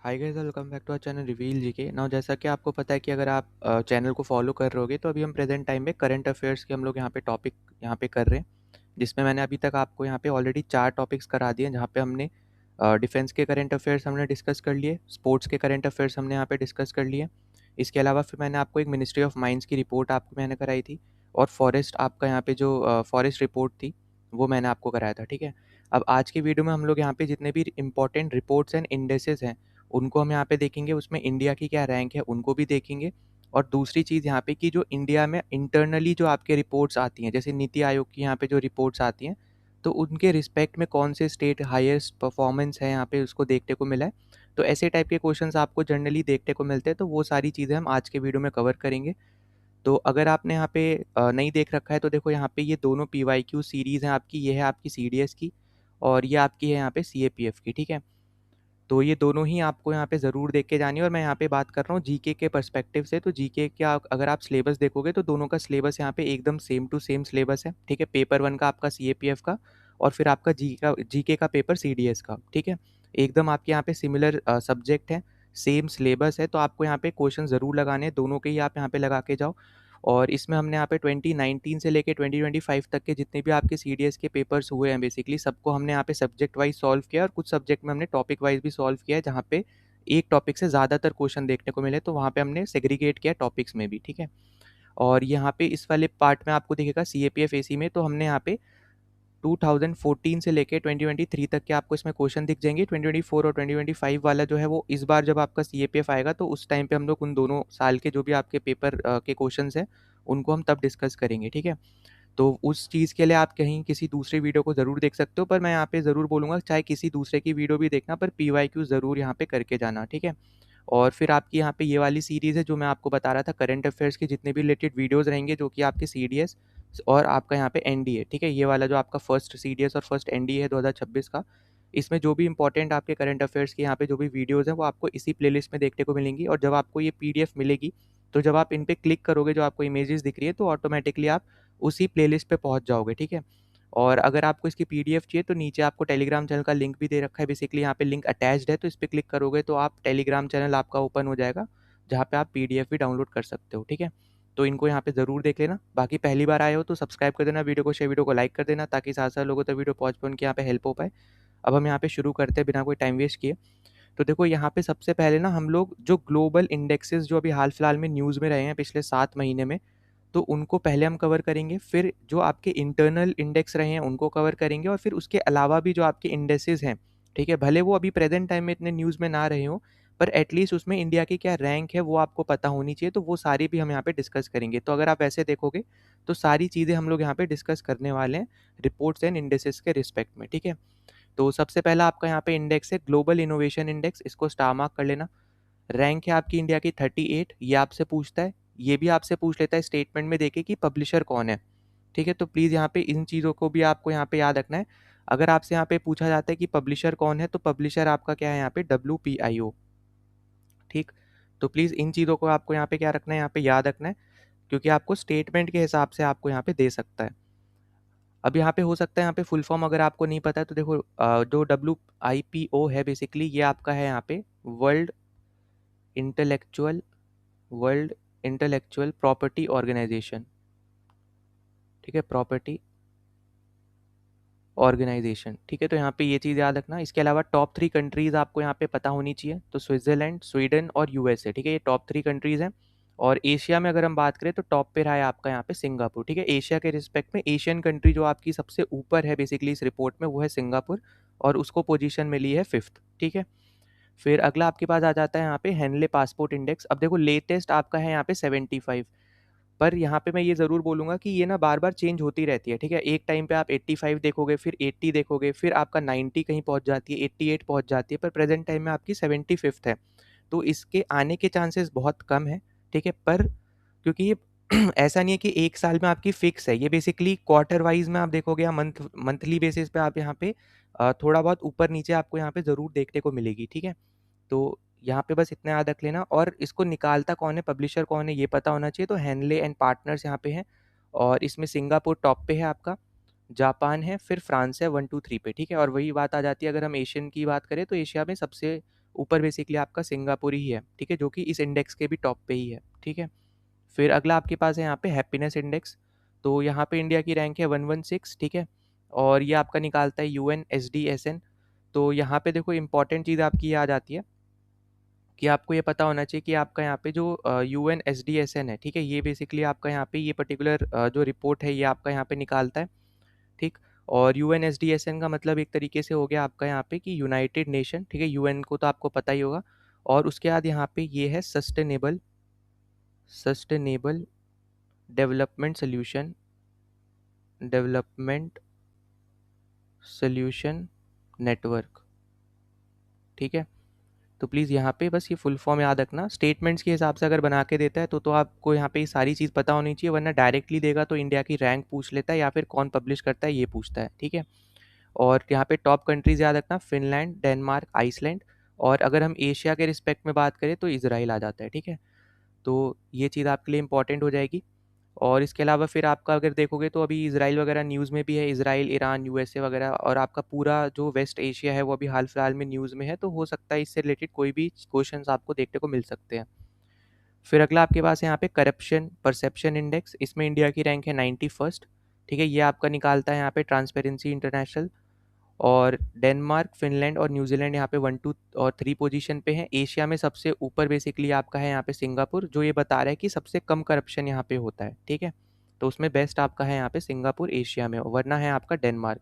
Hi guys, welcome back to our channel reveal GK. Now जैसा कि आपको पता है कि अगर आप चैनल को फॉलो कर रहे होगे तो अभी हम प्रेजेंट टाइम में करंट अफेयर्स के हम लोग यहाँ पे टॉपिक यहाँ पे कर रहे हैं, जिसमें मैंने अभी तक आपको यहाँ पे ऑलरेडी 4 टॉपिक्स करा दिए हैं। जहाँ पे हमने डिफेंस के करंट अफेयर्स हमने डिस्कस कर लिए, स्पोर्ट्स के करंट अफेयर्स हमने यहाँ पे डिस्कस कर लिए। इसके अलावा फिर मैंने आपको एक मिनिस्ट्री ऑफ माइंस की रिपोर्ट आपको मैंने कराई थी, और फॉरेस्ट आपका यहाँ पे जो फॉरेस्ट रिपोर्ट थी वो मैंने आपको कराया था। ठीक है, अब आज की वीडियो में हम लोग यहाँ पे जितने भी इंपॉर्टेंट रिपोर्ट्स एंड इंडेसेस हैं उनको हम यहाँ पे देखेंगे, उसमें इंडिया की क्या रैंक है उनको भी देखेंगे। और दूसरी चीज़ यहाँ पे कि जो इंडिया में इंटरनली जो आपके रिपोर्ट्स आती हैं, जैसे नीति आयोग की यहाँ पे जो रिपोर्ट्स आती हैं, तो उनके रिस्पेक्ट में कौन से स्टेट हाईएस्ट परफॉर्मेंस है यहाँ पे उसको देखने को मिला है। तो ऐसे टाइप के क्वेश्चंस आपको जनरली देखने को मिलते हैं, तो वो सारी चीज़ें हम आज के वीडियो में कवर करेंगे। तो अगर आपने यहाँ पे नहीं देख रखा है तो देखो, यहाँ पे ये दोनों PYQ सीरीज़ हैं आपकी, ये है आपकी CDS की और ये आपकी है यहाँ पे CAPF की। ठीक है, तो ये दोनों ही आपको यहाँ पे ज़रूर देख के जानी है। और मैं यहाँ पे बात कर रहा हूँ जीके के पर्सपेक्टिव से, तो जीके क्या अगर आप सिलेबस देखोगे तो दोनों का सिलेबस यहाँ पे एकदम सेम टू सेम सिलेबस है। ठीक है, पेपर 1 का आपका CAPF का और फिर आपका जीके का पेपर CDS का। ठीक है, एकदम आपके यहाँ पे सिमिलर सब्जेक्ट है, सेम सिलेबस है, तो आपको यहाँ पे क्वेश्चन ज़रूर लगाने हैं, दोनों के ही आप यहाँ पे लगा के जाओ। और इसमें हमने यहाँ पे 2019 से लेके 2025 तक के जितने भी आपके CDS के पेपर्स हुए हैं, बेसिकली सबको हमने यहाँ पे सब्जेक्ट वाइज सॉल्व किया, और कुछ सब्जेक्ट में हमने टॉपिक वाइज भी सॉल्व किया है, जहाँ पे एक टॉपिक से ज़्यादातर क्वेश्चन देखने को मिले, तो वहाँ पे हमने सेग्रीगेट किया टॉपिक्स में भी। ठीक है, और यहाँ पे इस वाले पार्ट में आपको दिखेगा CAPF AC में, तो हमने यहाँ पे 2014 से लेके 2023 तक के आपको इसमें क्वेश्चन दिख जाएंगे। 2024 और 2025 वाला जो है वो इस बार जब आपका CAPF आएगा तो उस टाइम पे हम लोग उन दोनों साल के जो भी आपके पेपर के क्वेश्चंस हैं उनको हम तब डिस्कस करेंगे। ठीक है, तो उस चीज़ के लिए आप कहीं किसी दूसरी वीडियो को ज़रूर देख सकते हो, पर मैं यहाँ पे ज़रूर बोलूँगा चाहे किसी दूसरे की वीडियो भी देखना, पर PYQ ज़रूर यहाँ पे करके जाना। ठीक है, और फिर आपकी यहाँ पे ये वाली सीरीज़ है जो मैं आपको बता रहा था, करंट अफेयर्स के जितने भी रिलेटेड वीडियोज़ रहेंगे, जो कि आपके CDS और आपका यहाँ पे NDA। ठीक है, ये वाला जो आपका फर्स्ट CDS और फर्स्ट NDA है 2026 का, इसमें जो भी इंपॉर्टेंट आपके करंट अफेयर्स के यहाँ पे जो भी वीडियोज़ हैं वो आपको इसी प्लेलिस्ट में देखने को मिलेंगी। और जब आपको ये PDF मिलेगी, तो जब आप इन पे क्लिक करोगे, जो आपको इमेजेस दिख रही है, तो ऑटोमेटिकली आप उसी प्लेलिस्ट पे पहुँच जाओगे। ठीक है, और अगर आपको इसकी PDF चाहिए तो नीचे आपको टेलीग्राम चैनल का लिंक भी दे रखा है, बेसिकली यहाँ पे लिंक अटैच्ड है, तो इस पर क्लिक करोगे तो आप टेलीग्राम चैनल आपका ओपन हो जाएगा, जहाँ पे आप PDF भी डाउनलोड कर सकते हो। ठीक है, तो इनको यहाँ पे ज़रूर देख लेना। बाकी पहली बार आए हो तो सब्सक्राइब कर देना, वीडियो को शेयर, वीडियो को लाइक कर देना, ताकि साथ साथ लोगों तक वीडियो पहुँच पाए, उनके यहाँ पे हेल्प हो पाए। अब हम यहाँ पे शुरू करते हैं बिना कोई टाइम वेस्ट किए। तो देखो, यहाँ पे सबसे पहले ना हम लोग जो ग्लोबल इंडेक्सेस जो अभी हाल फिलहाल में न्यूज़ में रहे हैं पिछले 7 महीने में, तो उनको पहले हम कवर करेंगे। फिर जो आपके इंटरनल इंडेक्स रहे हैं उनको कवर करेंगे, और फिर उसके अलावा भी जो आपके इंडेसेस हैं, ठीक है, भले वो अभी प्रेजेंट टाइम में इतने न्यूज़ में ना रहे हो, पर एटलीस्ट उसमें इंडिया की क्या रैंक है वो आपको पता होनी चाहिए, तो वो सारी भी हम यहाँ पे डिस्कस करेंगे। तो अगर आप ऐसे देखोगे तो सारी चीज़ें हम लोग यहाँ पे डिस्कस करने वाले हैं रिपोर्ट्स एंड इंडेसेस के रिस्पेक्ट में। ठीक है, तो सबसे पहला आपका यहाँ पे इंडेक्स है ग्लोबल इनोवेशन इंडेक्स, इसको स्टार मार्क कर लेना। रैंक है आपकी इंडिया की 38, ये आपसे पूछता है। ये भी आपसे पूछ लेता है स्टेटमेंट में देके कि पब्लिशर कौन है। ठीक है, तो प्लीज़ यहाँ पे इन चीज़ों को भी आपको यहाँ पे याद रखना है। अगर आपसे यहाँ पे पूछा जाता है कि पब्लिशर कौन है, तो पब्लिशर आपका क्या है यहाँ पे WPIO। ठीक, तो प्लीज़ इन चीज़ों को आपको यहाँ पे क्या रखना है, यहाँ पे याद रखना है, क्योंकि आपको स्टेटमेंट के हिसाब से आपको यहाँ पे दे सकता है। अब यहाँ पे हो सकता है यहाँ पे फुल फॉर्म अगर आपको नहीं पता है, तो देखो जो WIPO है बेसिकली ये आपका है यहाँ पे world intellectual world intellectual property organisation. ठीक है, प्रॉपर्टी ऑर्गेनाइजेशन। ठीक है, तो यहाँ पे ये चीज़ याद रखना। इसके अलावा टॉप 3 कंट्रीज़ आपको यहाँ पे पता होनी चाहिए, तो स्विट्ज़रलैंड, स्वीडन और USA। ठीक है, ये टॉप 3 कंट्रीज़ हैं। और एशिया में अगर हम बात करें तो टॉप पे रहा है आपका यहाँ पे सिंगापुर। ठीक है, एशिया के रिस्पेक्ट में एशियन कंट्री जो आपकी सबसे ऊपर है बेसिकली इस रिपोर्ट में, वो है सिंगापुर, और उसको पोजीशन मिली है 5th। ठीक है, फिर अगला आपके पास आ जाता है यहाँ पे हेनले पासपोर्ट इंडेक्स। अब देखो, लेटेस्ट आपका है यहाँ पे 75, पर यहाँ पे मैं ये ज़रूर बोलूँगा कि ये ना बार बार चेंज होती रहती है। ठीक है, एक टाइम पे आप 85 देखोगे, फिर 80 देखोगे, फिर आपका 90 कहीं पहुँच जाती है, 88 पहुँच जाती है, पर प्रेजेंट टाइम में आपकी 75th है। तो इसके आने के चांसेस बहुत कम है। ठीक है, पर क्योंकि ये ऐसा नहीं है कि एक साल में आपकी फिक्स है, ये बेसिकली क्वार्टर वाइज में आप देखोगे या मंथली बेसिस पे आप यहाँ पे थोड़ा बहुत ऊपर नीचे आपको यहाँ पे ज़रूर देखने को मिलेगी। ठीक है, तो यहाँ पे बस इतना याद रख लेना, और इसको निकालता कौन है, पब्लिशर कौन है, ये पता होना चाहिए। तो हेनले एंड पार्टनर्स यहाँ पे हैं, और इसमें सिंगापुर टॉप पे है आपका, जापान है, फिर फ्रांस है 1 2 3 पे। ठीक है, और वही बात आ जाती है अगर हम एशियन की बात करें तो एशिया में सबसे ऊपर बेसिकली आपका सिंगापुर ही है, ठीक है, जो कि इस इंडेक्स के भी टॉप पे ही है, ठीक है। फिर अगला आपके पास है यहाँ पे हैप्पीनेस इंडेक्स, तो यहाँ पे इंडिया की रैंक है 116, ठीक है, और ये आपका निकालता है UNSDSN। तो यहाँ पे देखो इंपॉर्टेंट चीज़ आपकी ये आ जाती है कि आपको ये पता होना चाहिए कि आपका यहाँ पे जो UNSDSN है, ठीक है, ये बेसिकली आपका यहाँ पे ये पर्टिकुलर जो रिपोर्ट है ये आपका यहाँ पे निकालता है, ठीक। और UNSDSN का मतलब एक तरीके से हो गया आपका यहाँ पे कि यूनाइटेड नेशन, ठीक है, UN को तो आपको पता ही होगा। और उसके बाद यहाँ पे ये है sustainable development development solution network, ठीक है। तो प्लीज़ यहाँ पे बस ये फुल फॉर्म याद रखना, स्टेटमेंट्स के हिसाब से अगर बना के देता है तो आपको यहाँ पे ये सारी चीज़ पता होनी चाहिए, वरना डायरेक्टली देगा तो इंडिया की रैंक पूछ लेता है या फिर कौन पब्लिश करता है ये पूछता है, ठीक है। और यहाँ पे टॉप कंट्रीज़ याद रखना, फिनलैंड, डेनमार्क, आइसलैंड, और अगर हम एशिया के रिस्पेक्ट में बात करें तो इजराइल आ जाता है, ठीक है। तो ये चीज़ आपके लिए इंपॉर्टेंट हो जाएगी। और इसके अलावा फिर आपका अगर देखोगे तो अभी इजराइल वगैरह न्यूज़ में भी है, इजराइल, ईरान, USA वगैरह, और आपका पूरा जो वेस्ट एशिया है वो अभी हाल फिलहाल में न्यूज़ में है, तो हो सकता है इससे रिलेटेड कोई भी क्वेश्चंस आपको देखने को मिल सकते हैं। फिर अगला आपके पास है यहाँ पे करप्शन परसेप्शन इंडेक्स, इसमें इंडिया की रैंक है 91st, ठीक है, ये आपका निकालता है यहाँ पे ट्रांसपेरेंसी इंटरनेशनल। और डेनमार्क, फिनलैंड और न्यूजीलैंड यहाँ पे 1 2 और 3 पोजीशन पे हैं। एशिया में सबसे ऊपर बेसिकली आपका है यहाँ पे सिंगापुर, जो ये बता रहा है कि सबसे कम करप्शन यहाँ पे होता है, ठीक है। तो उसमें बेस्ट आपका है यहाँ पे सिंगापुर एशिया में, वरना है आपका डेनमार्क।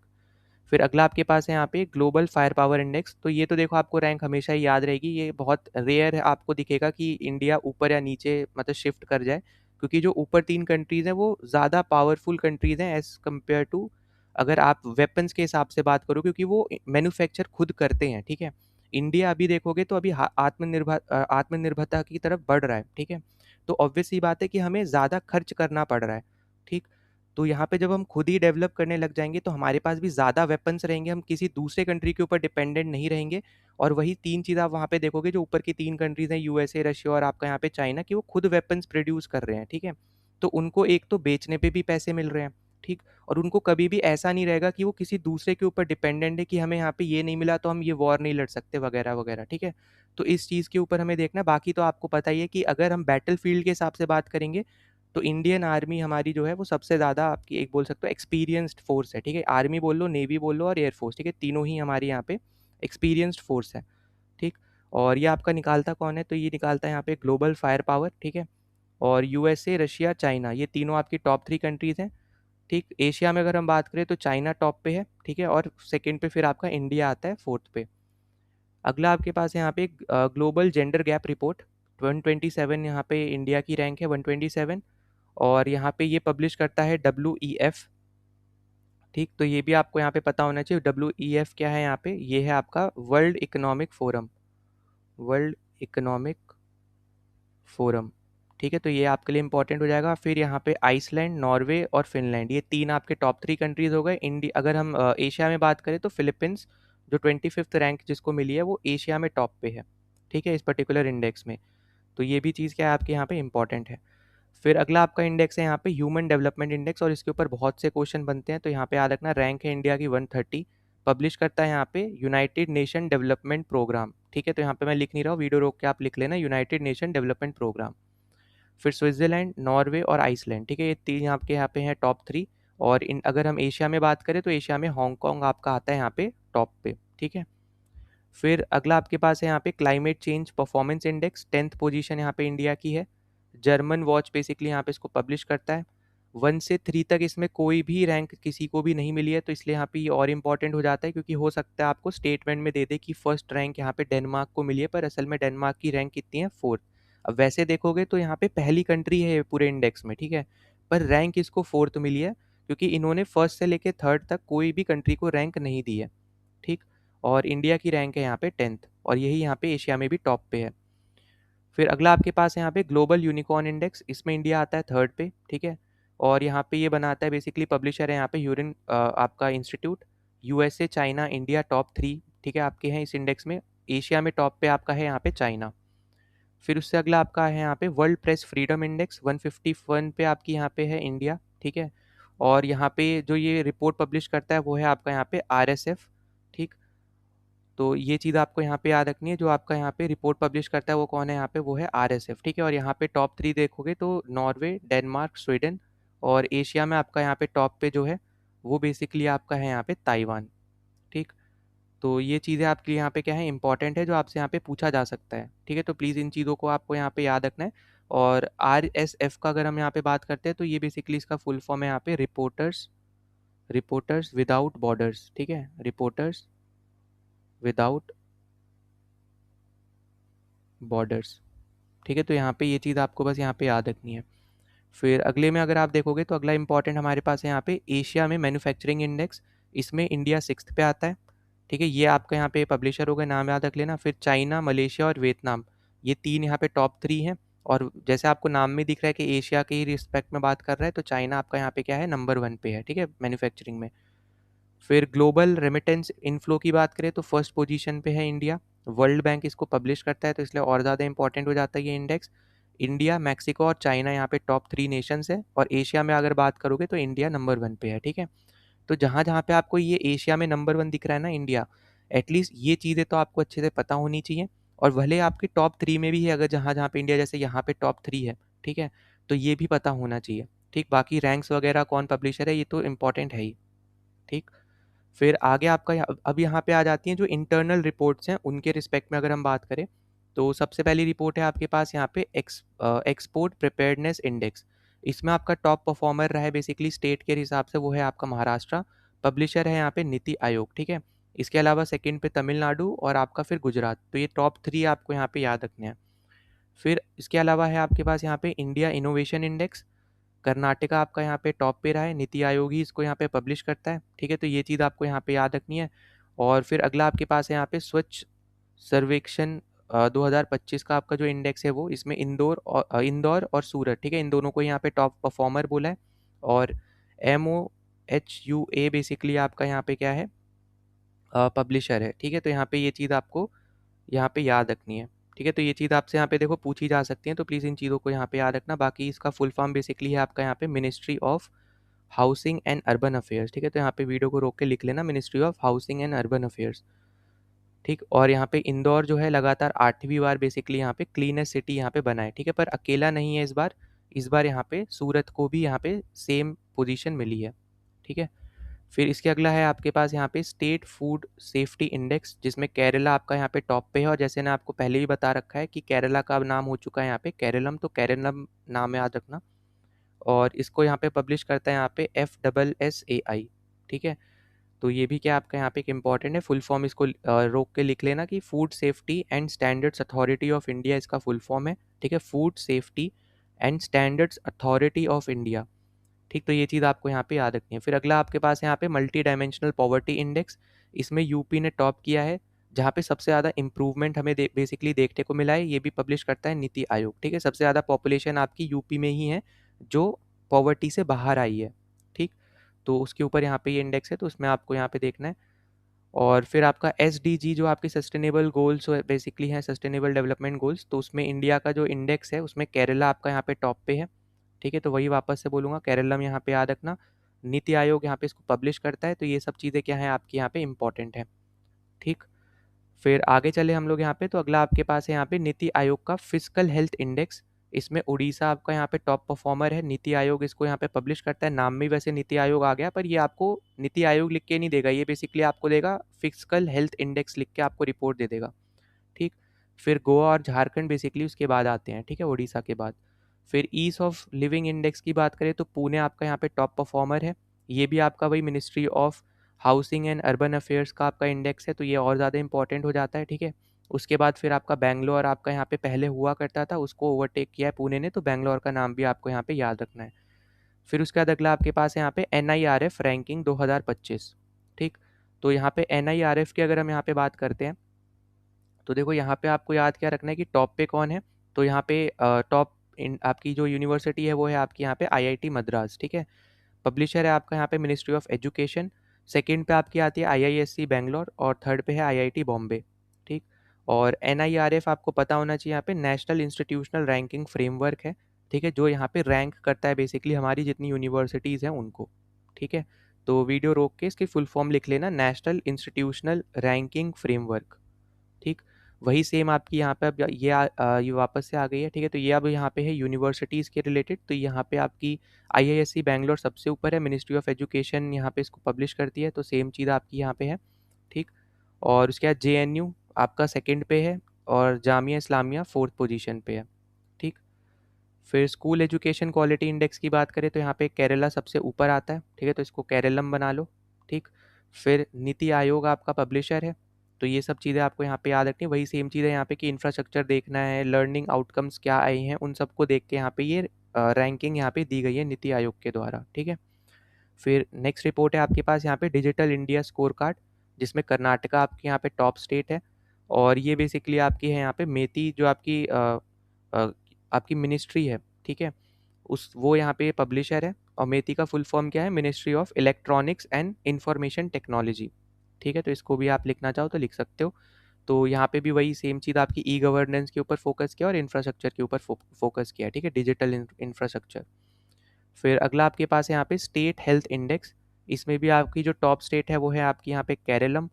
फिर अगला आपके पास है यहाँ पे ग्लोबल फायर पावर इंडेक्स, तो ये तो देखो आपको रैंक हमेशा ही याद रहेगी, ये बहुत रेयर है आपको दिखेगा कि इंडिया ऊपर या नीचे मतलब शिफ्ट कर जाए, क्योंकि जो ऊपर 3 कंट्रीज़ हैं वो ज़्यादा पावरफुल कंट्रीज़ हैं एज़ कम्पेयर टू अगर आप वेपन्स के हिसाब से बात करो, क्योंकि वो मैन्युफैक्चर खुद करते हैं, ठीक है। इंडिया अभी देखोगे तो अभी आत्मनिर्भरता की तरफ बढ़ रहा है, ठीक है। तो ऑब्वियस सी बात है कि हमें ज़्यादा खर्च करना पड़ रहा है, ठीक। तो यहाँ पे जब हम खुद ही डेवलप करने लग जाएंगे तो हमारे पास भी ज़्यादा वेपन्स रहेंगे, हम किसी दूसरे कंट्री के ऊपर डिपेंडेंट नहीं रहेंगे। और वही 3 चीज़ आप वहाँ पे देखोगे, जो ऊपर की 3 कंट्रीज़ हैं, USA, रशिया और आपका यहाँ पे चाइना, कि वो खुद वेपन्स प्रोड्यूस कर रहे हैं, ठीक है। तो उनको एक तो बेचने पे भी पैसे मिल रहे हैं, ठीक। और उनको कभी भी ऐसा नहीं रहेगा कि वो किसी दूसरे के ऊपर डिपेंडेंट है कि हमें यहाँ पे ये नहीं मिला तो हम ये वॉर नहीं लड़ सकते वगैरह वगैरह, ठीक है। तो इस चीज़ के ऊपर हमें देखना है। बाकी तो आपको पता ही है कि अगर हम बैटल फील्ड के हिसाब से बात करेंगे तो इंडियन आर्मी हमारी जो है वो सबसे ज़्यादा आपकी एक बोल सकते हो एक्सपीरियंस्ड फोर्स है, ठीक है। आर्मी बोल लो, नेवी बोल लो और एयरफोर्स, ठीक है, तीनों ही हमारी यहाँ पे एक्सपीरियंस्ड फोर्स है, ठीक। और ये आपका निकालता कौन है, तो ये निकालता है यहाँ पे ग्लोबल फायर पावर, ठीक है। और USA, रशिया, चाइना, ये तीनों आपकी टॉप 3 कंट्रीज़ हैं, ठीक। एशिया में अगर हम बात करें तो चाइना टॉप पे है, ठीक है, और सेकंड पे फिर आपका इंडिया आता है, फोर्थ पे। अगला आपके पास है यहाँ पे ग्लोबल जेंडर गैप रिपोर्ट 127, यहाँ पे इंडिया की रैंक है 127। और यहाँ पे ये पब्लिश करता है WEF, ठीक। तो ये भी आपको यहाँ पे पता होना चाहिए, WEF क्या है, यहाँ पे ये है आपका वर्ल्ड इकोनॉमिक फोरम, ठीक है। तो ये आपके लिए इंपॉर्टेंट हो जाएगा। फिर यहाँ पे आइसलैंड, नॉर्वे और फिनलैंड, ये 3 आपके टॉप 3 कंट्रीज हो गए। इंडिया अगर हम एशिया में बात करें तो फिलीपींस जो 25th रैंक जिसको मिली है वो एशिया में टॉप पे है, ठीक है, इस पर्टिकुलर इंडेक्स में। तो ये भी चीज़ क्या है आपके यहाँ पे इंपॉर्टेंट है। फिर अगला आपका इंडेक्स है यहाँ पे ह्यूमन डेवलपमेंट इंडेक्स, और इसके ऊपर बहुत से क्वेश्चन बनते हैं, तो यहाँ पे याद रखना रैंक है इंडिया की 130, पब्लिश करता है यहाँ पे यूनाइटेड नेशन डेवलपमेंट प्रोग्राम, ठीक है। तो यहाँ पे मैं लिख नहीं रहा हूँ, वीडियो रोक के आप लिख लेना, यूनाइटेड नेशन डेवलपमेंट प्रोग्राम। फिर स्विट्जरलैंड, नॉर्वे और आइसलैंड, ठीक है, ये 3 आपके यहाँ पे हैं टॉप 3। और इन अगर हम एशिया में बात करें तो एशिया में हांगकॉन्ग आपका आता है यहाँ पे टॉप पे, ठीक है। फिर अगला आपके पास है यहाँ पे climate change performance index, 10th position यहाँ पे इंडिया की है। जर्मन वॉच बेसिकली यहाँ पे इसको पब्लिश करता है। 1 से 3 तक इसमें कोई भी रैंक किसी को भी नहीं मिली है, तो इसलिए यहाँ पे ये और इम्पॉर्टेंट हो जाता है, क्योंकि हो सकता है आपको स्टेटमेंट में दे दे कि फर्स्ट रैंक यहाँ पे डेनमार्क को मिली है, पर असल में डेनमार्क की रैंक कितनी है, 4th। अब वैसे देखोगे तो यहाँ पे पहली कंट्री है पूरे इंडेक्स में, ठीक है, पर रैंक इसको 4th मिली है, क्योंकि इन्होंने फर्स्ट से लेके थर्ड तक कोई भी कंट्री को रैंक नहीं दी है, ठीक। और इंडिया की रैंक है यहाँ पे 10th, और यही यहाँ पे एशिया में भी टॉप पे है। फिर अगला आपके पास है यहाँ पे ग्लोबल यूनिकॉर्न इंडेक्स, इसमें इंडिया आता है थर्ड पे, ठीक है। और यहाँ पे ये बनाता है बेसिकली पब्लिशर है यहाँ पे यूरिन आपका institute. USA, China, India top 3, ठीक है, आपके हैं इस इंडेक्स में। एशिया में टॉप पे आपका है यहाँ पे चाइना। फिर उससे अगला आपका है यहाँ पे वर्ल्ड प्रेस फ्रीडम इंडेक्स, 151 पे आपकी यहाँ पे है इंडिया, ठीक है। और यहाँ पे जो ये रिपोर्ट पब्लिश करता है वो है आपका यहाँ पे RSF, ठीक। तो ये चीज़ आपको यहाँ पे याद रखनी है। जो आपका यहाँ पे रिपोर्ट पब्लिश करता है वो कौन है यहाँ पे, वो है आरएसएफ, ठीक है। और यहाँ पे टॉप 3 देखोगे तो नॉर्वे, डेनमार्क, स्वीडन, और एशिया में आपका यहाँ पे टॉप पे जो है वो बेसिकली आपका है यहाँ पे ताइवान, ठीक। तो ये चीज़ें आपके लिए यहाँ पे क्या है, इंपॉर्टेंट है, जो आपसे यहाँ पे पूछा जा सकता है, ठीक है। तो प्लीज़ इन चीज़ों को आपको यहाँ पे याद रखना है। और आरएसएफ का अगर हम यहाँ पे बात करते हैं तो ये बेसिकली इसका फुल फॉर्म है यहाँ पे रिपोर्टर्स रिपोर्टर्स विदाउट बॉर्डर्स, ठीक है, रिपोर्टर्स विदाउट बॉर्डर्स, ठीक है। तो यहाँ पे ये चीज़ आपको बस यहाँ पे याद रखनी है। फिर अगले में अगर आप देखोगे तो अगला इंपॉर्टेंट हमारे पास है यहाँ पे एशिया में मैन्युफैक्चरिंग इंडेक्स, इसमें इंडिया 6th पे आता है, ठीक है। ये आपका यहाँ पे पब्लिशर होगा, नाम याद रख लेना। फिर चाइना, मलेशिया और वियतनाम, ये 3 यहाँ पे टॉप 3 हैं। और जैसे आपको नाम में दिख रहा है कि एशिया के ही रिस्पेक्ट में बात कर रहा है, तो चाइना आपका यहाँ पे क्या है, नंबर 1 पे है, ठीक है, मैन्युफैक्चरिंग में। फिर ग्लोबल रेमिटेंस इनफ्लो की बात करें तो फर्स्ट पोजीशन पे है इंडिया। वर्ल्ड बैंक इसको पब्लिश करता है, तो इसलिए और ज़्यादा इंपॉर्टेंट हो जाता है ये इंडेक्स। इंडिया, मैक्सिको और चाइना यहाँ पे टॉप 3 नेशंस है। और एशिया में अगर बात करोगे तो इंडिया नंबर 1 पे है, ठीक है। तो जहाँ जहाँ पे आपको ये एशिया में नंबर 1 दिख रहा है ना इंडिया, एटलीस्ट ये चीज़ें तो आपको अच्छे से पता होनी चाहिए। और भले आपकी टॉप 3 में भी है, अगर जहाँ जहाँ पे इंडिया, जैसे यहाँ पे टॉप 3 है, ठीक है, तो ये भी पता होना चाहिए, ठीक। बाकी रैंक्स वगैरह कौन पब्लिशर है ये तो इंपॉर्टेंट है ही, ठीक। फिर आगे आपका अब यहाँ पे आ जाती हैं जो इंटरनल रिपोर्ट्स हैं, उनके रिस्पेक्ट में अगर हम बात करें तो सबसे पहली रिपोर्ट है आपके पास यहाँ पे एक्सपोर्ट प्रिपेयर्डनेस इंडेक्स। इसमें आपका टॉप परफॉर्मर रहा है बेसिकली स्टेट के हिसाब से, वो है आपका महाराष्ट्र। पब्लिशर है यहाँ पे नीति आयोग, ठीक है। इसके अलावा सेकंड पे तमिलनाडु और आपका फिर गुजरात। तो ये टॉप 3 आपको यहाँ पे याद रखने हैं। फिर इसके अलावा है आपके पास यहाँ पे इंडिया इनोवेशन इंडेक्स। कर्नाटका आपका यहाँ पे टॉप पे रहा है, नीति आयोग ही इसको यहाँ पे पब्लिश करता है, ठीक है। तो ये चीज़ आपको यहाँ पे याद रखनी है। और फिर अगला आपके पास है यहाँ पे स्वच्छ सर्वेक्षण 2025 का आपका जो इंडेक्स है वो, इसमें इंदौर और सूरत, ठीक है, इन दोनों को यहाँ पे टॉप परफॉर्मर बोला है। और MOHUA बेसिकली आपका यहाँ पे क्या है, पब्लिशर है, ठीक है। तो यहाँ पे ये चीज़ आपको यहाँ पे याद रखनी है, ठीक है। तो ये चीज़ आपसे यहाँ पे देखो पूछी जा सकती है, तो प्लीज़ इन चीज़ों को यहाँ पे याद रखना। बाकी इसका फुल फॉर्म बेसिकली है आपका यहाँ पे ministry of housing and urban affairs, ठीक है। तो यहाँ पे वीडियो को रोक के लिख लेना, ministry of housing and urban affairs, ठीक। और यहाँ पे इंदौर जो है लगातार 8वीं बार बेसिकली यहाँ पे क्लीनेस्ट सिटी यहाँ पे बना है, ठीक है। पर अकेला नहीं है इस बार यहाँ पे सूरत को भी यहाँ पे सेम पोजीशन मिली है, ठीक है। फिर इसके अगला है आपके पास यहाँ पे स्टेट फूड सेफ्टी इंडेक्स, जिसमें केरला आपका यहाँ पे टॉप पे है। और जैसे मैंने आपको पहले ही बता रखा है कि केरला का अब नाम हो चुका है यहाँ पे केरलम, तो केरलम नाम याद रखना। और इसको यहाँ पे पब्लिश करता है यहाँ पे FSSAI, ठीक है। तो ये भी क्या आपका यहाँ पे एक इम्पॉर्टेंट है, फुल फॉर्म इसको रोक के लिख लेना कि food safety and standards authority of India इसका फुल फॉर्म है, ठीक है। Food safety and standards authority of India, ठीक। तो ये चीज़ आपको यहाँ पे याद रखनी है। फिर अगला आपके पास यहाँ पे मल्टी डायमेंशनल पॉवर्टी इंडेक्स, इसमें यूपी ने टॉप किया है, जहाँ पे सबसे ज़्यादा इंप्रूवमेंट हमें बेसिकली देखने को मिला है। ये भी पब्लिश करता है नीति आयोग, ठीक है। सबसे ज़्यादा पॉपुलेशन आपकी यूपी में ही है जो पॉवर्टी से बाहर आई है, ठीक। तो उसके ऊपर यहाँ पे ये इंडेक्स है, तो उसमें आपको यहाँ पे देखना है। और फिर आपका SDG जो आपके सस्टेनेबल गोल्स बेसिकली हैं, सस्टेनेबल डेवलपमेंट गोल्स, तो उसमें इंडिया का जो इंडेक्स है उसमें केरला आपका यहाँ पे टॉप पे है, ठीक है। तो वही वापस से बोलूँगा, केरलम यहाँ पे याद रखना। नीति आयोग यहाँ पे इसको पब्लिश करता है। तो ये सब चीज़ें क्या हैं आपकी यहाँ पे इंपॉर्टेंट है, ठीक। फिर आगे चले हम लोग यहाँ पे, तो अगला आपके पास है यहाँ पे नीति आयोग का फिजिकल हेल्थ इंडेक्स। इसमें उड़ीसा आपका यहाँ पे टॉप परफॉर्मर है। नीति आयोग इसको यहाँ पे पब्लिश करता है, नाम में वैसे नीति आयोग आ गया, पर ये आपको नीति आयोग लिख के नहीं देगा, ये बेसिकली आपको देगा फिजिकल हेल्थ इंडेक्स लिख के आपको रिपोर्ट दे देगा, ठीक। फिर गोवा और झारखंड बेसिकली उसके बाद आते हैं, ठीक है, उड़ीसा के बाद। फिर ईज़ ऑफ लिविंग इंडेक्स की बात करें तो पुणे आपका यहाँ पे टॉप परफॉर्मर है। ये भी आपका वही ministry of housing and urban affairs का आपका इंडेक्स है, तो ये और ज़्यादा इंपॉर्टेंट हो जाता है, ठीक है। उसके बाद फिर आपका बैंगलोर आपका यहाँ पे पहले हुआ करता था, उसको ओवरटेक किया है पुणे ने, तो बैंगलोर का नाम भी आपको यहाँ पे याद रखना है। फिर उसके बाद अगला आपके पास है यहाँ पे NIRF रैंकिंग 2025, ठीक। तो यहाँ पे NIRF की अगर हम यहाँ पे बात करते हैं तो देखो यहाँ पे आपको याद क्या रखना है कि टॉप पे कौन है। तो यहाँ पे टॉप आपकी जो यूनिवर्सिटी है वो है आपकी यहाँ पे IIT मद्रास, ठीक है। पब्लिशर है आपका यहाँ पे मिनिस्ट्री ऑफ एजुकेशन। सेकंड पे आपकी आती है IISc बैंगलोर और थर्ड पे है IIT बॉम्बे, ठीक। और NIRF आपको पता होना चाहिए, यहाँ पे नेशनल इंस्टीट्यूशनल रैंकिंग फ्रेमवर्क है, ठीक है, जो यहाँ पे रैंक करता है बेसिकली हमारी जितनी यूनिवर्सिटीज़ हैं उनको, ठीक है। तो वीडियो रोक के इसकी फुल फॉर्म लिख लेना, नेशनल इंस्टीट्यूशनल रैंकिंग फ्रेमवर्क। ठीक, वही सेम आपकी यहाँ पे अब ये वापस से आ गई है। ठीक है, तो ये अब यहाँ पे है यूनिवर्सिटीज़ के रिलेटेड। तो यहाँ पे आपकी आईआईएससी बैंगलोर सबसे ऊपर है, मिनिस्ट्री ऑफ एजुकेशन यहाँ पे इसको पब्लिश करती है, तो सेम चीज़ आपकी यहाँ पे है। ठीक, और उसके बाद जेएनयू आपका सेकंड पे है और जामिया इस्लामिया फोर्थ पोजीशन पे है। ठीक, फिर स्कूल एजुकेशन क्वालिटी इंडेक्स की बात करें तो यहाँ पे केरला सबसे ऊपर आता है। ठीक है, तो इसको केरलम बना लो। ठीक, फिर नीति आयोग आपका पब्लिशर है। तो ये सब चीज़ें आपको यहाँ पे याद रखनी है। वही सेम चीज़ है यहाँ पे कि इंफ्रास्ट्रक्चर देखना है, लर्निंग आउटकम्स क्या आए हैं, उन सबको देख के यहाँ पे ये रैंकिंग यहाँ पे दी गई है नीति आयोग के द्वारा। ठीक है, फिर नेक्स्ट रिपोर्ट है आपके पास यहाँ पे डिजिटल इंडिया स्कोर कार्ड, जिसमें कर्नाटका आपके यहाँ पे टॉप स्टेट है। और ये बेसिकली आपकी है यहाँ पे मेती जो आपकी अ, आपकी मिनिस्ट्री है। ठीक है, उस वो यहाँ पे पब्लिशर है। और मेती का फुल फॉर्म क्या है, ministry of electronics and information technology. ठीक है, तो इसको भी आप लिखना चाहो तो लिख सकते हो। तो यहाँ पे भी वही सेम चीज़ आपकी ई गवर्नेंस के ऊपर फोकस किया और इंफ्रास्ट्रक्चर के ऊपर फोकस किया। ठीक है, डिजिटल इंफ्रास्ट्रक्चर। फिर अगला आपके पास है यहाँ पे स्टेट हेल्थ इंडेक्स। इसमें भी आपकी जो टॉप स्टेट है वो है आपकी यहाँ पे केरलम,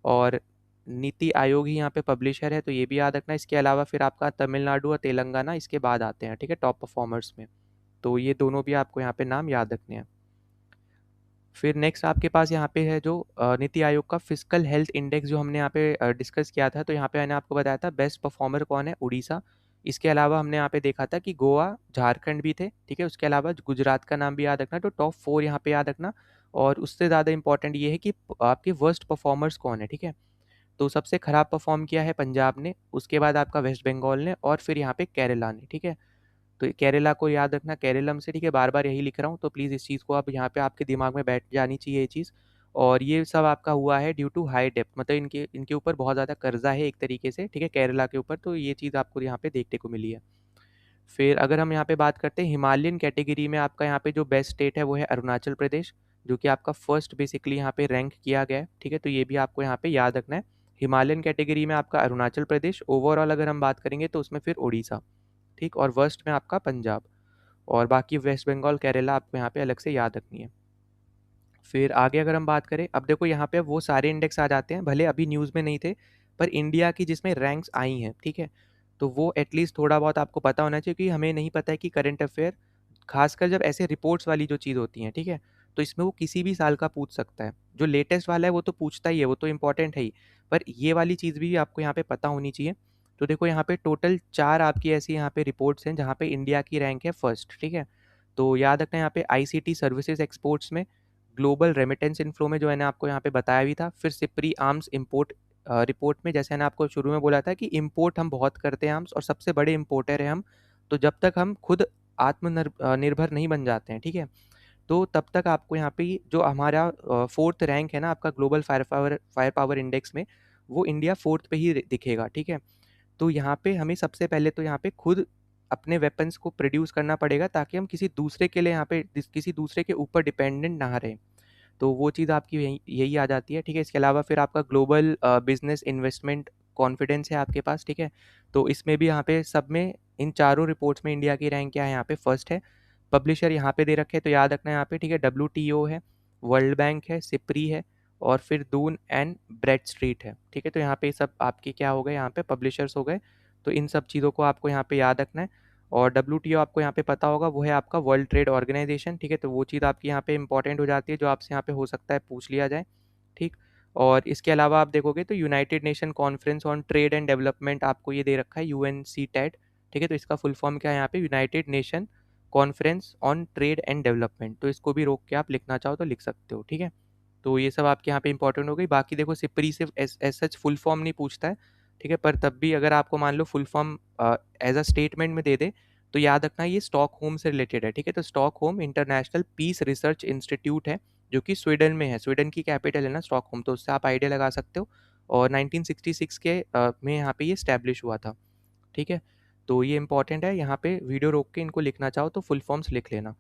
और नीति आयोग ही यहाँ पे पब्लिशर है, तो ये भी याद रखना। इसके अलावा फिर आपका तमिलनाडु और तेलंगाना इसके बाद आते हैं। ठीक है, टॉप परफॉर्मर्स में। तो ये दोनों भी आपको यहाँ पे नाम याद रखने हैं। फिर नेक्स्ट आपके पास यहाँ पे है जो नीति आयोग का फिजिकल हेल्थ इंडेक्स जो हमने यहाँ पे डिस्कस किया था। तो यहाँ पे मैंने आपको बताया था बेस्ट परफॉर्मर कौन है, उड़ीसा। इसके अलावा हमने यहाँ पे देखा था कि गोवा, झारखंड भी थे। ठीक है, उसके अलावा गुजरात का नाम भी याद रखना, तो टॉप 4 यहाँ पे याद रखना। और उससे ज़्यादा इंपॉर्टेंट ये है कि आपके वर्स्ट परफॉर्मर्स कौन है। ठीक है, तो सबसे खराब परफॉर्म किया है पंजाब ने, उसके बाद आपका वेस्ट बंगाल ने, और फिर यहाँ पे केरला ने। ठीक है, तो केरला को याद रखना, केरलम से। ठीक है, बार बार यही लिख रहा हूँ, तो प्लीज़ इस चीज़ को आप यहाँ पे आपके दिमाग में बैठ जानी चाहिए ये चीज़। और ये सब आपका हुआ है ड्यू टू हाई डेप्थ, मतलब इनके इनके ऊपर बहुत ज़्यादा कर्जा है एक तरीके से। ठीक है, केरला के ऊपर, तो ये चीज़ आपको यहाँ पे देखने को मिली है। फिर अगर हम यहाँ पे बात करते हैं हिमालयन कैटेगरी में, आपका यहाँ पे जो बेस्ट स्टेट है वो है अरुणाचल प्रदेश, जो कि आपका फर्स्ट बेसिकली यहाँ पे रैंक किया गया है। ठीक है, तो ये भी आपको यहाँ पे याद रखना है। हिमालयन कैटेगरी में आपका अरुणाचल प्रदेश, ओवरऑल अगर हम बात करेंगे तो उसमें फिर उड़ीसा। ठीक, और वर्स्ट में आपका पंजाब। और बाकी वेस्ट बंगाल, केरला आपको यहाँ पे अलग से याद रखनी है। फिर आगे अगर हम बात करें, अब देखो यहाँ पे वो सारे इंडेक्स आ जाते हैं, भले अभी न्यूज़ में नहीं थे, पर इंडिया की जिसमें रैंक्स आई हैं। ठीक है, तो वो एटलीस्ट थोड़ा बहुत आपको पता होना चाहिए, क्योंकि हमें नहीं पता है कि करंट अफेयर, खासकर जब ऐसे रिपोर्ट्स वाली जो चीज़ होती हैं। ठीक है, तो इसमें वो किसी भी साल का पूछ सकता है। जो लेटेस्ट वाला है वो तो पूछता ही है, वो तो इंपॉर्टेंट है ही, पर ये वाली चीज़ भी आपको यहाँ पे पता होनी चाहिए। तो देखो यहाँ पे टोटल 4 आपकी ऐसी यहाँ पे रिपोर्ट्स हैं जहाँ पे इंडिया की रैंक है फर्स्ट। ठीक है, तो याद रखना यहाँ पे आईसीटी सर्विसेज एक्सपोर्ट्स में, ग्लोबल रेमिटेंस इनफ्लो में जो मैंने आपको यहाँ पे बताया भी था, फिर सिप्री आर्म्स इंपोर्ट रिपोर्ट में, जैसे मैंने आपको शुरू में बोला था कि इंपोर्ट हम बहुत करते हैं आर्म्स, और सबसे बड़े इंपोर्टर हैं हम। तो जब तक हम खुद आत्मनिर्भर नहीं बन जाते हैं, ठीक है, तो तब तक आपको यहाँ पे जो हमारा फोर्थ रैंक है ना आपका ग्लोबल फायर पावर इंडेक्स में, वो इंडिया फोर्थ पे ही दिखेगा। ठीक है, तो यहाँ पे हमें सबसे पहले तो यहाँ पे खुद अपने वेपन्स को प्रोड्यूस करना पड़ेगा, ताकि हम किसी दूसरे के लिए यहाँ पे किसी दूसरे के ऊपर डिपेंडेंट ना रहें। तो वो चीज़ आपकी यही यही आ जाती है। ठीक है, इसके अलावा फिर आपका ग्लोबल बिजनेस इन्वेस्टमेंट कॉन्फिडेंस है आपके पास। ठीक है, तो इसमें भी यहाँ पे सब में इन चारों रिपोर्ट्स में इंडिया की रैंक क्या है, यहाँ पे फर्स्ट है। पब्लिशर यहाँ पे दे रखे हैं, तो याद रखना है यहाँ पे। ठीक है, WTO है, वर्ल्ड बैंक है, सिप्री है, और फिर दून एंड ब्रेड स्ट्रीट है। ठीक है, तो यहाँ पे सब आपके क्या हो गए, यहाँ पे पब्लिशर्स हो गए। तो इन सब चीज़ों को आपको यहाँ पे याद रखना है। और WTO आपको यहाँ पे पता होगा, वो है आपका वर्ल्ड ट्रेड ऑर्गेनाइजेशन। ठीक है, तो वो चीज़ आपकी यहाँ पे इंपॉर्टेंट हो जाती है, जो आपसे यहाँ पे हो सकता है पूछ लिया जाए। ठीक, और इसके अलावा आप देखोगे तो United nation conference on trade and development आपको ये दे रखा है, UNCTAD। ठीक है, तो इसका फुल फॉर्म क्या है यहाँ पे, United nation conference on trade and development. तो इसको भी रोक के आप लिखना चाहो तो लिख सकते हो। ठीक है, तो ये सब आपके यहाँ पे इंपॉर्टेंट हो गई। बाकी देखो सिपरी से एज सच फुल फॉर्म नहीं पूछता है। ठीक है, पर तब भी अगर आपको मान लो full form as a statement में दे दे, तो याद रखना ये स्टॉकहोम से रिलेटेड है। ठीक है, तो Stockholm international peace research institute है, जो कि स्वीडन में है। स्वीडन की कैपिटल है ना स्टॉकहोम, तो उससे आप आइडिया लगा सकते हो। और 1966 के में यहाँ पे ये स्टैब्लिश हुआ था। ठीक है, तो ये इंपॉर्टेंट है, यहाँ पे वीडियो रोक के इनको लिखना चाहो तो फुल फॉर्म्स लिख लेना।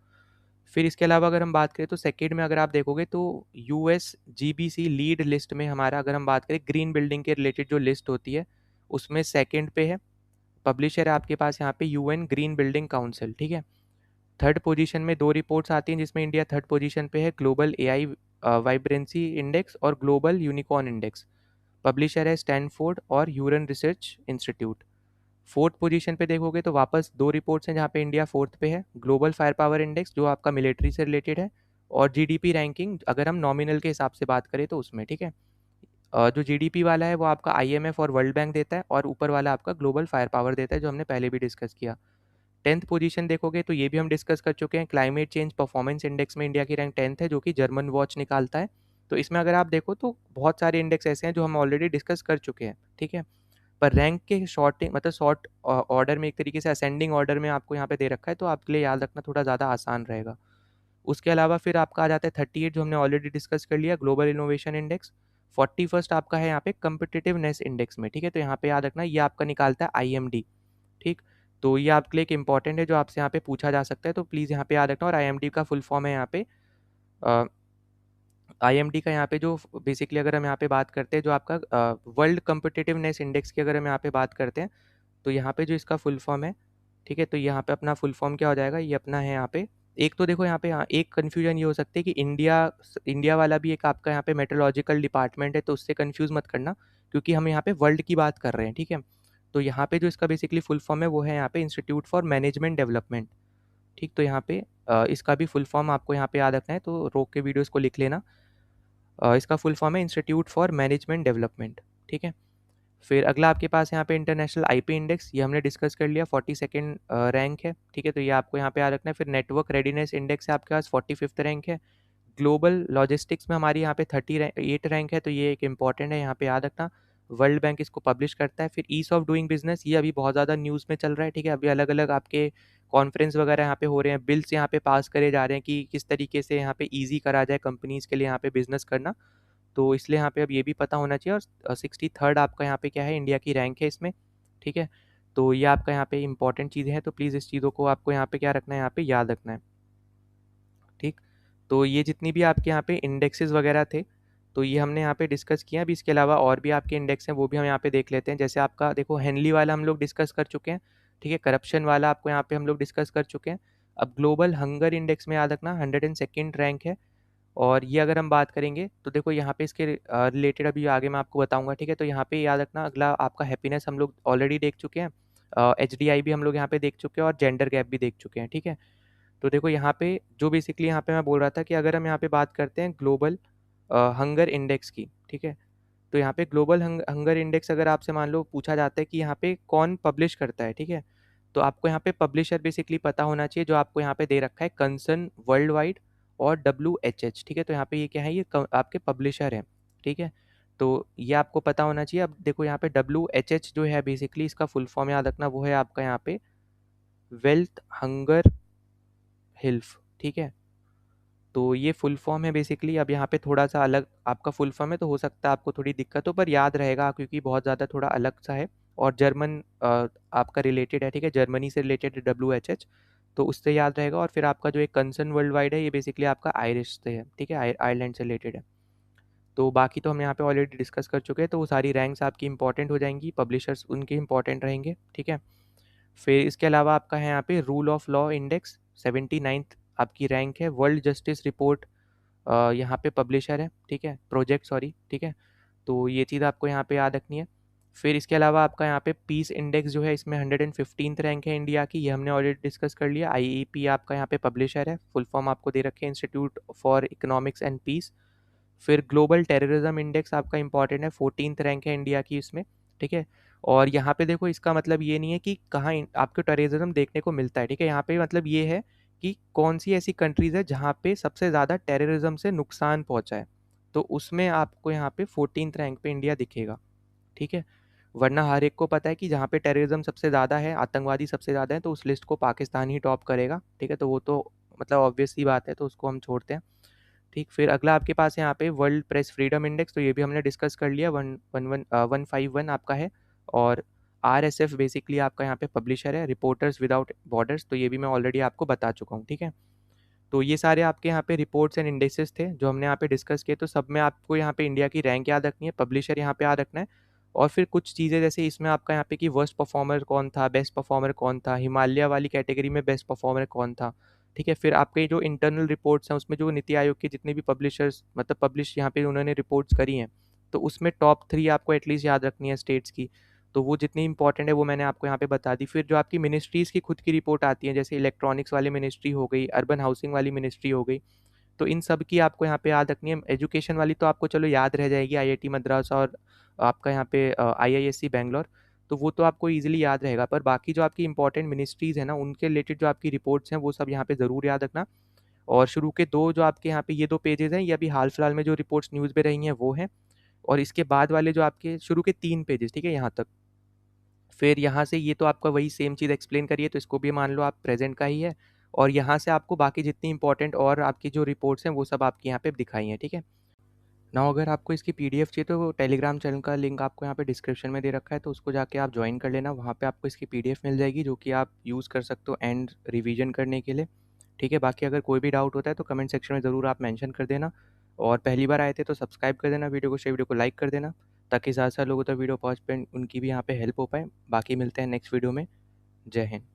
फिर इसके अलावा अगर हम बात करें तो सेकेंड में अगर आप देखोगे तो USGBC लीड लिस्ट में हमारा, अगर हम बात करें ग्रीन बिल्डिंग के रिलेटेड जो लिस्ट होती है, उसमें सेकेंड पे है। पब्लिशर है आपके पास यहाँ पे UN ग्रीन बिल्डिंग काउंसिल। ठीक है, थर्ड पोजीशन में दो रिपोर्ट्स आती हैं, जिसमें इंडिया थर्ड पोजीशन पे है, ग्लोबल AI वाइब्रेंसी इंडेक्स और ग्लोबल यूनिकॉर्न इंडेक्स। पब्लिशर है स्टैनफोर्ड और Hurun research institute. Fourth position पे देखोगे तो वापस दो रिपोर्ट्स हैं जहाँ पे इंडिया फोर्थ पे है, ग्लोबल फायर पावर इंडेक्स जो आपका मिलिट्री से रिलेटेड है, और जीडीपी रैंकिंग अगर हम नॉमिनल के हिसाब से बात करें तो उसमें, ठीक है। जो जीडीपी वाला है वो आपका आईएमएफ और वर्ल्ड बैंक देता है, और ऊपर वाला आपका ग्लोबल फायर पावर देता है जो हमने पहले भी डिस्कस किया। 10th पोजीशन देखोगे तो ये भी हम डिस्कस कर चुके हैं, क्लाइमेट चेंज परफॉर्मेंस इंडेक्स में इंडिया की रैंक 10th है जो कि जर्मन वॉच निकालता है। तो इसमें अगर आप देखो तो बहुत सारे इंडेक्स ऐसे हैं जो हम ऑलरेडी डिस्कस कर चुके हैं, ठीक है। पर रैंक के शॉर्टिंग मतलब शॉर्ट ऑर्डर में, एक तरीके से असेंडिंग ऑर्डर में आपको यहाँ पे दे रखा है, तो आपके लिए याद रखना थोड़ा ज़्यादा आसान रहेगा। उसके अलावा फिर आपका आ जाता है 38 जो हमने ऑलरेडी डिस्कस कर लिया, ग्लोबल इनोवेशन इंडेक्स। 41st आपका है यहाँ पे कम्पिटिटिवनेस इंडेक्स में, ठीक है। तो यहाँ पे याद रखना ये आपका निकालता है आईएमडी, ठीक। तो ये आपके लिए एक इंपॉर्टेंट है जो आपसे यहाँ पे पूछा जा सकता है, तो प्लीज़ यहाँ पे याद रखना। और आईएमडी का फुल फॉर्म है यहाँ पे, आईएमडी का यहाँ पे जो बेसिकली अगर हम यहाँ पे बात करते हैं जो आपका वर्ल्ड कम्पिटिटिवनेस इंडेक्स की अगर हम यहाँ पे बात करते हैं, तो यहाँ पे जो इसका फुल फॉर्म है, ठीक है। तो यहाँ पे अपना फुल फॉर्म क्या हो जाएगा, ये अपना है यहाँ पे। एक तो देखो यहाँ पे, यहाँ एक कन्फ्यूजन ये हो सकती है कि इंडिया वाला भी एक आपका यहाँ पे मेट्रोलॉजिकल डिपार्टमेंट है, तो उससे कन्फ्यूज़ मत करना, क्योंकि हम यहाँ पे वर्ल्ड की बात कर रहे हैं, ठीक है। तो यहाँ पे जो इसका बेसिकली फुल फॉर्म है वो है यहाँ पे इंस्टीट्यूट फॉर मैनेजमेंट डेवलपमेंट, ठीक। तो यहाँ पे इसका भी फुल फॉर्म आपको यहाँ पे याद रखना है, तो रोक के वीडियोज़ को लिख लेना। इसका फुल फॉर्म है इंस्टीट्यूट फॉर मैनेजमेंट डेवलपमेंट, ठीक है। फिर अगला आपके पास यहाँ पे इंटरनेशनल आईपी इंडेक्स, ये हमने डिस्कस कर लिया, 42nd रैंक है, ठीक है। तो ये आपको यहाँ पे याद रखना है। फिर नेटवर्क रेडीनेस इंडेक्स है आपके पास, 45th रैंक है। ग्लोबल लॉजिस्टिक्स में हमारी यहाँ पे 38 रैंक है, तो ये एक इंपॉर्टेंट है, यहाँ पे याद रखना। वर्ल्ड बैंक इसको पब्लिश करता है। फिर ईज ऑफ डूइंग बिजनेस, ये अभी बहुत ज़्यादा न्यूज़ में चल रहा है, ठीक है। अभी अलग अलग आपके कॉन्फ्रेंस वगैरह यहाँ पे हो रहे हैं, बिल्स यहाँ पे पास करे जा रहे हैं कि किस तरीके से यहाँ पे ईजी करा जाए कंपनीज़ के लिए यहाँ पे बिजनेस करना। तो इसलिए यहाँ पे अब ये भी पता होना चाहिए। और 63rd आपका यहाँ पे क्या है, इंडिया की रैंक है इसमें, ठीक है। तो ये आपका यहाँ पे इंपॉर्टेंट चीज़ें हैं, तो प्लीज़ इस चीज़ों को आपको यहाँ पे क्या रखना है, यहाँ पे याद रखना है, ठीक। तो ये जितनी भी आपके यहाँ पे इंडेक्सेस वगैरह थे, तो ये हमने यहाँ पे डिस्कस किया। अभी इसके अलावा और भी आपके इंडेक्स हैं, वो भी हम यहाँ पे देख लेते हैं। जैसे आपका देखो हेनली वाला हम लोग डिस्कस कर चुके हैं, ठीक है। करप्शन वाला आपको यहाँ पे हम लोग डिस्कस कर चुके हैं। अब ग्लोबल हंगर इंडेक्स में याद रखना 102nd रैंक है। और ये अगर हम बात करेंगे तो देखो यहाँ पे इसके रिलेटेड अभी आगे मैं आपको बताऊंगा, ठीक है। तो यहाँ पे याद रखना अगला आपका हैप्पीनेस हम लोग ऑलरेडी देख चुके हैं, एचडीआई भी हम लोग यहाँ पे देख चुके हैं, और जेंडर गैप भी देख चुके हैं, ठीक है। तो देखो यहाँ पे जो बेसिकली यहाँ पे मैं बोल रहा था कि अगर हम यहाँ पे बात करते हैं ग्लोबल हंगर इंडेक्स की, ठीक है। तो यहाँ पे ग्लोबल हंगर इंडेक्स अगर आपसे मान लो पूछा जाता है कि यहाँ पे कौन पब्लिश करता है, ठीक है। तो आपको यहाँ पे पब्लिशर बेसिकली पता होना चाहिए, जो आपको यहाँ पे दे रखा है कंसर्न वर्ल्ड वाइड और WHH, ठीक है। तो यहाँ पे ये क्या है, ये आपके पब्लिशर हैं, ठीक है। तो ये आपको पता होना चाहिए। अब देखो यहाँ पे WHH जो है बेसिकली इसका फुल फॉर्म याद रखना, वो है आपका यहाँ पे वेल्थ हंगर हिल्फ, ठीक है। तो ये फुल फॉर्म है बेसिकली। अब यहाँ पे थोड़ा सा अलग आपका फुल फॉर्म है, तो हो सकता है आपको थोड़ी दिक्कत हो, पर याद रहेगा क्योंकि बहुत ज़्यादा थोड़ा अलग सा है। और जर्मन आपका रिलेटेड है, ठीक है, जर्मनी से रिलेटेड WHH, तो उससे याद रहेगा। और फिर आपका जो एक कंसर्न वर्ल्ड वाइड है, ये बेसिकली आपका आयरिश से है, ठीक है, आयरलैंड से रिलेटेड है। तो बाकी तो हम यहाँ पे ऑलरेडी डिस्कस कर चुके हैं, तो वो सारी रैंक्स आपकी इंपॉर्टेंट हो जाएंगी, पब्लिशर्स उनके इंपॉर्टेंट रहेंगे, ठीक है। फिर इसके अलावा आपका है यहाँ पे rule of law index, 79th आपकी रैंक है। वर्ल्ड जस्टिस रिपोर्ट यहाँ पे पब्लिशर है, ठीक है, प्रोजेक्ट सॉरी, ठीक है। तो ये चीज़ आपको यहाँ पे याद रखनी है। फिर इसके अलावा आपका यहाँ पे पीस इंडेक्स जो है, इसमें 115th रैंक है इंडिया की, ये हमने ऑलरेडी डिस्कस कर लिया। IEP आपका यहाँ पे पब्लिशर है, फुल फॉर्म आपको दे रखे हैं institute for economics and peace. फिर ग्लोबल टेररिज्म इंडेक्स आपका इंपॉर्टेंट है, 14th रैंक है इंडिया की इसमें, ठीक है। और यहाँ पे देखो इसका मतलब ये नहीं है कि कहाँ आपको टेररिज्म देखने को मिलता है, ठीक है। यहाँ पे मतलब ये है कि कौन सी ऐसी कंट्रीज़ है जहाँ पे सबसे ज़्यादा टेररिज्म से नुकसान पहुँचा है, तो उसमें आपको यहाँ पे 14th रैंक पे इंडिया दिखेगा, ठीक है। वरना हर एक को पता है कि जहाँ पे टेररिज्म सबसे ज़्यादा है, आतंकवादी सबसे ज़्यादा है, तो उस लिस्ट को पाकिस्तान ही टॉप करेगा, ठीक है। तो वो तो मतलब ऑब्वियस सी बात है, तो उसको हम छोड़ते हैं, ठीक। फिर अगला आपके पास है यहाँ पे वर्ल्ड प्रेस फ्रीडम इंडेक्स, तो ये भी हमने डिस्कस कर लिया, 151 आपका है। और RSF बेसिकली आपका यहाँ पे पब्लिशर है, रिपोर्टर्स विदाउट बॉर्डर्स, तो ये भी मैं ऑलरेडी आपको बता चुका हूँ, ठीक है। तो ये सारे आपके यहाँ पे रिपोर्ट्स एंड इंडेक्सेस थे जो हमने यहाँ पे डिस्कस किए। तो सब में आपको यहाँ पे इंडिया की रैंक याद रखनी है, पब्लिशर यहाँ पे याद रखना है। और फिर कुछ चीज़ें जैसे इसमें आपका यहाँ पे कि वर्स्ट परफॉर्मर कौन था, बेस्ट परफॉर्मर कौन था, हिमालय वाली कैटेगरी में बेस्ट परफॉर्मर कौन था, ठीक है? फिर आपके जो इंटरनल रिपोर्ट्स हैं उसमें जो नीति आयोग के जितने भी पब्लिशर्स मतलब पब्लिश यहाँ पे उन्होंने रिपोर्ट्स करी हैं, तो उसमें टॉप 3 आपको एटलीस्ट याद रखनी है स्टेट्स की। तो वो जितनी इंपॉर्टेंट है वो मैंने आपको यहाँ पे बता दी। फिर जो आपकी मिनिस्ट्रीज़ की खुद की रिपोर्ट आती है, जैसे इलेक्ट्रॉनिक्स वाली मिनिस्ट्री हो गई, अर्बन हाउसिंग वाली मिनिस्ट्री हो गई, तो इन सब की आपको यहाँ पे याद रखनी है। एजुकेशन वाली तो आपको चलो याद रह जाएगी, आईआईटी मद्रास और आपका यहाँ पे आईआईएससी बैंगलोर, तो वो तो आपको ईजिली याद रहेगा। पर बाकी जो आपकी इंपॉर्टेंट मिनिस्ट्रीज़ है ना, उनके रिलेटेड जो आपकी रिपोर्ट्स हैं वो सब यहाँ पे ज़रूर याद रखना। और शुरू के 2 जो आपके यहाँ पे ये 2 पेजेज़ हैं, ये अभी हाल-फिलहाल में जो रिपोर्ट्स न्यूज़ में रही हैं वो हैं। और इसके बाद वाले जो आपके शुरू के 3 पेजेज़, ठीक है, यहाँ तक। फिर यहाँ से ये तो आपका वही सेम चीज़ एक्सप्लेन करी है, तो इसको भी मान लो आप प्रेज़ेंट का ही है। और यहाँ से आपको बाकी जितनी इंपॉर्टेंट और आपकी जो रिपोर्ट्स हैं वो सब आपकी यहाँ पे दिखाई हैं, ठीक है। नाउ अगर आपको इसकी पीडीएफ चाहिए तो टेलीग्राम चैनल का लिंक आपको यहाँ पे डिस्क्रिप्शन में दे रखा है, तो उसको जाके आप ज्वाइन कर लेना। वहाँ पे आपको इसकी पीडीएफ मिल जाएगी जो कि आप यूज़ कर सकते हो एंड रिवीजन करने के लिए, ठीक है। बाकी अगर कोई भी डाउट होता है तो कमेंट सेक्शन में ज़रूर आप मेंशन कर देना। और पहली बार आए थे तो सब्सक्राइब कर देना, वीडियो को शेयर, वीडियो को लाइक कर देना, ताकि ज़्यादा से ज़्यादा लोगों तक वीडियो पहुँच पाए, उनकी भी यहाँ पे हेल्प हो पाए। बाकी मिलते हैं नेक्स्ट वीडियो में। जय हिंद।